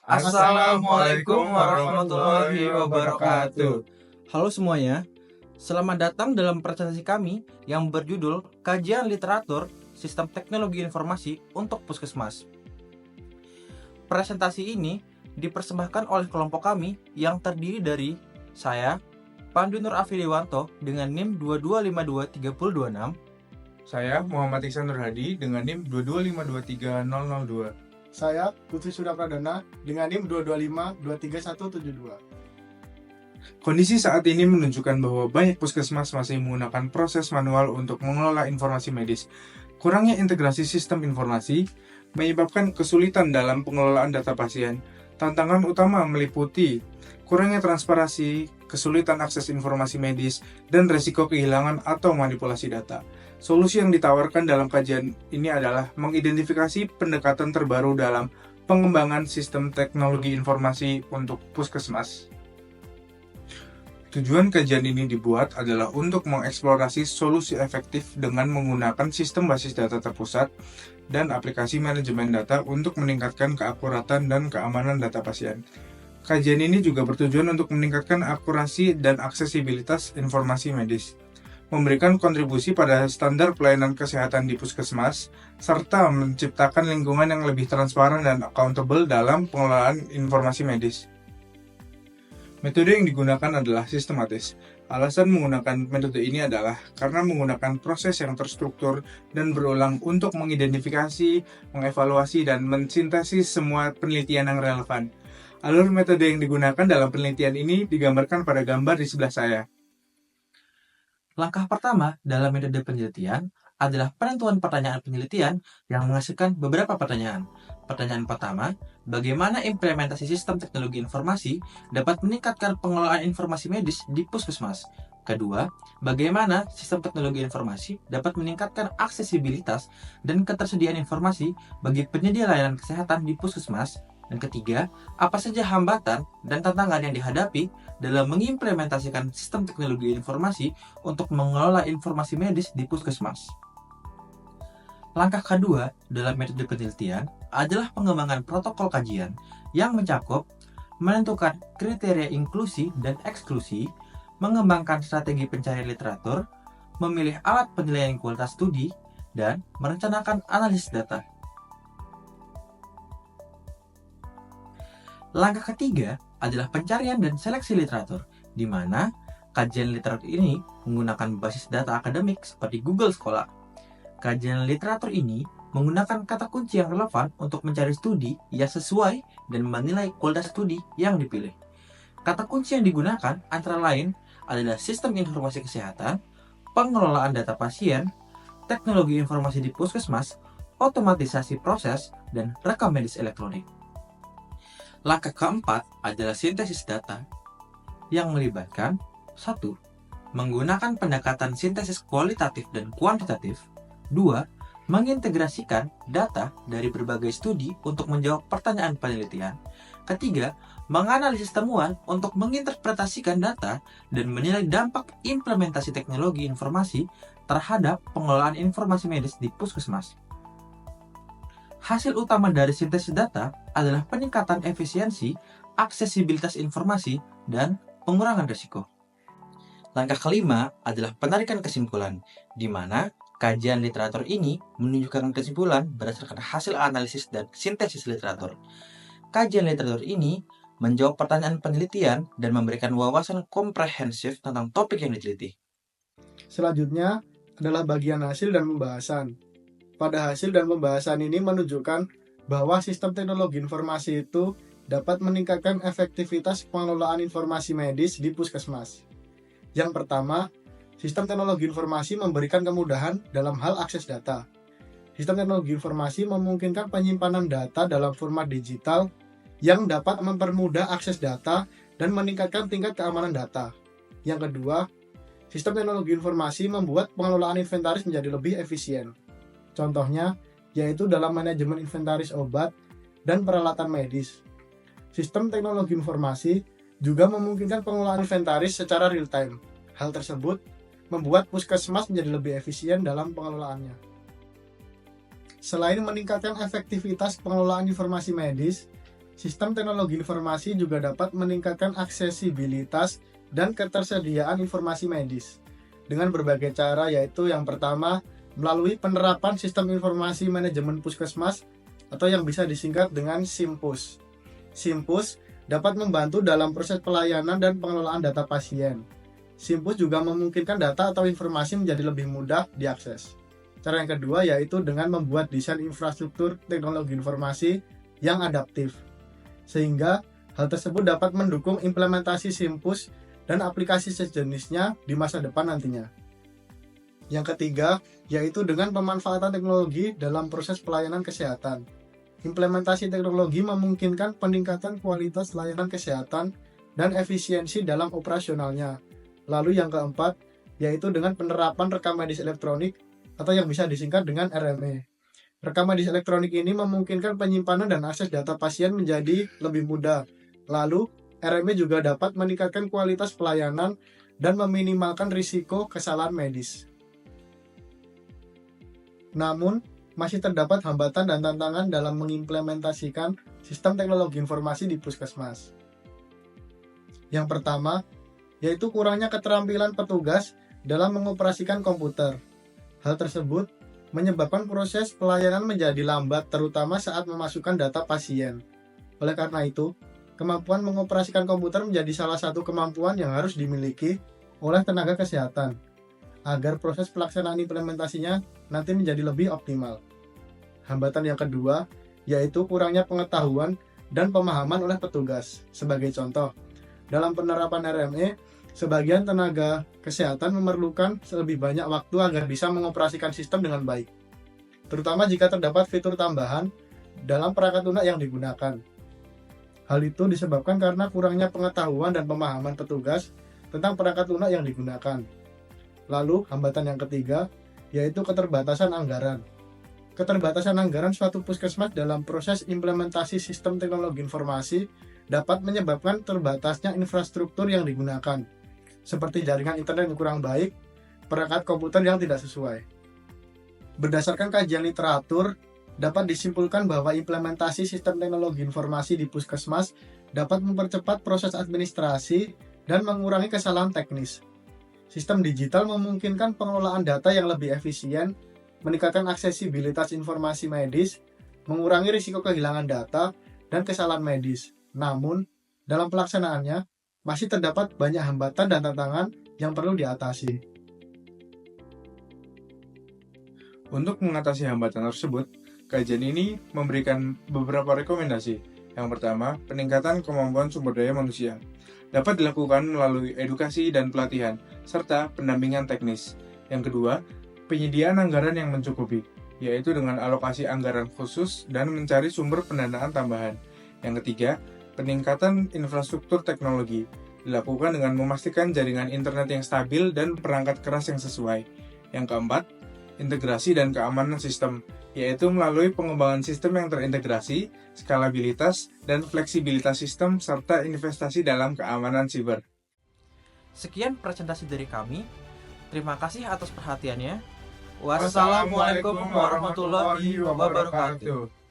Assalamualaikum warahmatullahi wabarakatuh. Halo semuanya, selamat datang dalam presentasi kami yang berjudul Kajian Literatur Sistem Teknologi Informasi untuk Puskesmas. Presentasi ini dipersembahkan oleh kelompok kami yang terdiri dari saya, Pandu Nur Afiliwanto dengan NIM 22523026, Saya Muhammad Ihsan Nurhadi dengan NIM 225230002. Saya Putri Sudapradana dengan NIM 225-23172. Kondisi saat ini menunjukkan bahwa banyak puskesmas masih menggunakan proses manual untuk mengelola informasi medis. Kurangnya integrasi sistem informasi menyebabkan kesulitan dalam pengelolaan data pasien. Tantangan utama meliputi kurangnya transparansi, kesulitan akses informasi medis, dan resiko kehilangan atau manipulasi data. Solusi yang ditawarkan dalam kajian ini adalah mengidentifikasi pendekatan terbaru dalam pengembangan sistem teknologi informasi untuk puskesmas. Tujuan kajian ini dibuat adalah untuk mengeksplorasi solusi efektif dengan menggunakan sistem basis data terpusat dan aplikasi manajemen data untuk meningkatkan keakuratan dan keamanan data pasien. Kajian ini juga bertujuan untuk meningkatkan akurasi dan aksesibilitas informasi medis, memberikan kontribusi pada standar pelayanan kesehatan di puskesmas, serta menciptakan lingkungan yang lebih transparan dan accountable dalam pengelolaan informasi medis. Metode yang digunakan adalah sistematis. Alasan menggunakan metode ini adalah karena menggunakan proses yang terstruktur dan berulang untuk mengidentifikasi, mengevaluasi, dan mensintesis semua penelitian yang relevan. Alur metode yang digunakan dalam penelitian ini digambarkan pada gambar di sebelah saya. Langkah pertama dalam metode penelitian adalah penentuan pertanyaan penelitian yang menghasilkan beberapa pertanyaan. Pertanyaan pertama, bagaimana implementasi sistem teknologi informasi dapat meningkatkan pengelolaan informasi medis di puskesmas? Kedua, bagaimana sistem teknologi informasi dapat meningkatkan aksesibilitas dan ketersediaan informasi bagi penyedia layanan kesehatan di puskesmas? Dan ketiga, apa saja hambatan dan tantangan yang dihadapi dalam mengimplementasikan sistem teknologi informasi untuk mengelola informasi medis di puskesmas? Langkah kedua dalam metode penelitian adalah pengembangan protokol kajian yang mencakup menentukan kriteria inklusi dan eksklusi, mengembangkan strategi pencarian literatur, memilih alat penilaian kualitas studi, dan merencanakan analisis data. Langkah ketiga adalah pencarian dan seleksi literatur, di mana kajian literatur ini menggunakan basis data akademik seperti Google Scholar. Kajian literatur ini menggunakan kata kunci yang relevan untuk mencari studi yang sesuai dan menilai kualitas studi yang dipilih. Kata kunci yang digunakan antara lain adalah sistem informasi kesehatan, pengelolaan data pasien, teknologi informasi di puskesmas, otomatisasi proses, dan rekam medis elektronik. Langkah keempat adalah sintesis data yang melibatkan 1. Menggunakan pendekatan sintesis kualitatif dan kuantitatif. 2. Mengintegrasikan data dari berbagai studi untuk menjawab pertanyaan penelitian. Ketiga, menganalisis temuan untuk menginterpretasikan data dan menilai dampak implementasi teknologi informasi terhadap pengelolaan informasi medis di puskesmas. Hasil utama dari sintesis data adalah peningkatan efisiensi, aksesibilitas informasi, dan pengurangan risiko. Langkah kelima adalah penarikan kesimpulan, di mana kajian literatur ini menunjukkan kesimpulan berdasarkan hasil analisis dan sintesis literatur. Kajian literatur ini menjawab pertanyaan penelitian dan memberikan wawasan komprehensif tentang topik yang diteliti. Selanjutnya adalah bagian hasil dan pembahasan. Pada hasil dan pembahasan ini menunjukkan bahwa sistem teknologi informasi itu dapat meningkatkan efektivitas pengelolaan informasi medis di puskesmas. Yang pertama, sistem teknologi informasi memberikan kemudahan dalam hal akses data. Sistem teknologi informasi memungkinkan penyimpanan data dalam format digital yang dapat mempermudah akses data dan meningkatkan tingkat keamanan data. Yang kedua, sistem teknologi informasi membuat pengelolaan inventaris menjadi lebih efisien. Contohnya, yaitu dalam manajemen inventaris obat dan peralatan medis. Sistem teknologi informasi juga memungkinkan pengelolaan inventaris secara real-time. Hal tersebut membuat puskesmas menjadi lebih efisien dalam pengelolaannya. Selain meningkatkan efektivitas pengelolaan informasi medis, Sistem teknologi informasi juga dapat meningkatkan aksesibilitas dan ketersediaan informasi medis dengan berbagai cara, yaitu yang pertama melalui penerapan sistem informasi manajemen puskesmas atau yang bisa disingkat dengan SIMPUS. SIMPUS dapat membantu dalam proses pelayanan dan pengelolaan data pasien. SIMPUS juga memungkinkan data atau informasi menjadi lebih mudah diakses. Cara yang kedua yaitu dengan membuat desain infrastruktur teknologi informasi yang adaptif, sehingga hal tersebut dapat mendukung implementasi SIMPUS dan aplikasi sejenisnya di masa depan nantinya. Yang ketiga, yaitu dengan pemanfaatan teknologi dalam proses pelayanan kesehatan. Implementasi teknologi memungkinkan peningkatan kualitas layanan kesehatan dan efisiensi dalam operasionalnya. Lalu yang keempat, yaitu dengan penerapan rekam medis elektronik atau yang bisa disingkat dengan RME. Rekam medis elektronik ini memungkinkan penyimpanan dan akses data pasien menjadi lebih mudah. Lalu, RME juga dapat meningkatkan kualitas pelayanan dan meminimalkan risiko kesalahan medis. Namun, masih terdapat hambatan dan tantangan dalam mengimplementasikan sistem teknologi informasi di puskesmas. Yang pertama, yaitu kurangnya keterampilan petugas dalam mengoperasikan komputer. Hal tersebut menyebabkan proses pelayanan menjadi lambat, terutama saat memasukkan data pasien. Oleh karena itu, kemampuan mengoperasikan komputer menjadi salah satu kemampuan yang harus dimiliki oleh tenaga kesehatan, agar proses pelaksanaan implementasinya nanti menjadi lebih optimal. Hambatan yang kedua, yaitu kurangnya pengetahuan dan pemahaman oleh petugas. Sebagai contoh, dalam penerapan RME, sebagian tenaga kesehatan memerlukan lebih banyak waktu agar bisa mengoperasikan sistem dengan baik, terutama jika terdapat fitur tambahan dalam perangkat lunak yang digunakan. Hal itu disebabkan karena kurangnya pengetahuan dan pemahaman petugas tentang perangkat lunak yang digunakan. Lalu, hambatan yang ketiga, yaitu keterbatasan anggaran. Keterbatasan anggaran suatu puskesmas dalam proses implementasi sistem teknologi informasi dapat menyebabkan terbatasnya infrastruktur yang digunakan, seperti jaringan internet yang kurang baik, perangkat komputer yang tidak sesuai. Berdasarkan kajian literatur, dapat disimpulkan bahwa implementasi sistem teknologi informasi di puskesmas dapat mempercepat proses administrasi dan mengurangi kesalahan teknis. Sistem digital memungkinkan pengelolaan data yang lebih efisien, meningkatkan aksesibilitas informasi medis, mengurangi risiko kehilangan data, dan kesalahan medis. Namun, dalam pelaksanaannya, masih terdapat banyak hambatan dan tantangan yang perlu diatasi. Untuk mengatasi hambatan tersebut, kajian ini memberikan beberapa rekomendasi. Yang pertama, peningkatan kemampuan sumber daya manusia. Dapat dilakukan melalui edukasi dan pelatihan, serta pendampingan teknis. Yang kedua, penyediaan anggaran yang mencukupi, yaitu dengan alokasi anggaran khusus dan mencari sumber pendanaan tambahan. Yang ketiga, peningkatan infrastruktur teknologi, dilakukan dengan memastikan jaringan internet yang stabil dan perangkat keras yang sesuai. Yang keempat, integrasi dan keamanan sistem, yaitu melalui pengembangan sistem yang terintegrasi, skalabilitas, dan fleksibilitas sistem, serta investasi dalam keamanan siber. Sekian presentasi dari kami. Terima kasih atas perhatiannya. Wassalamualaikum warahmatullahi wabarakatuh.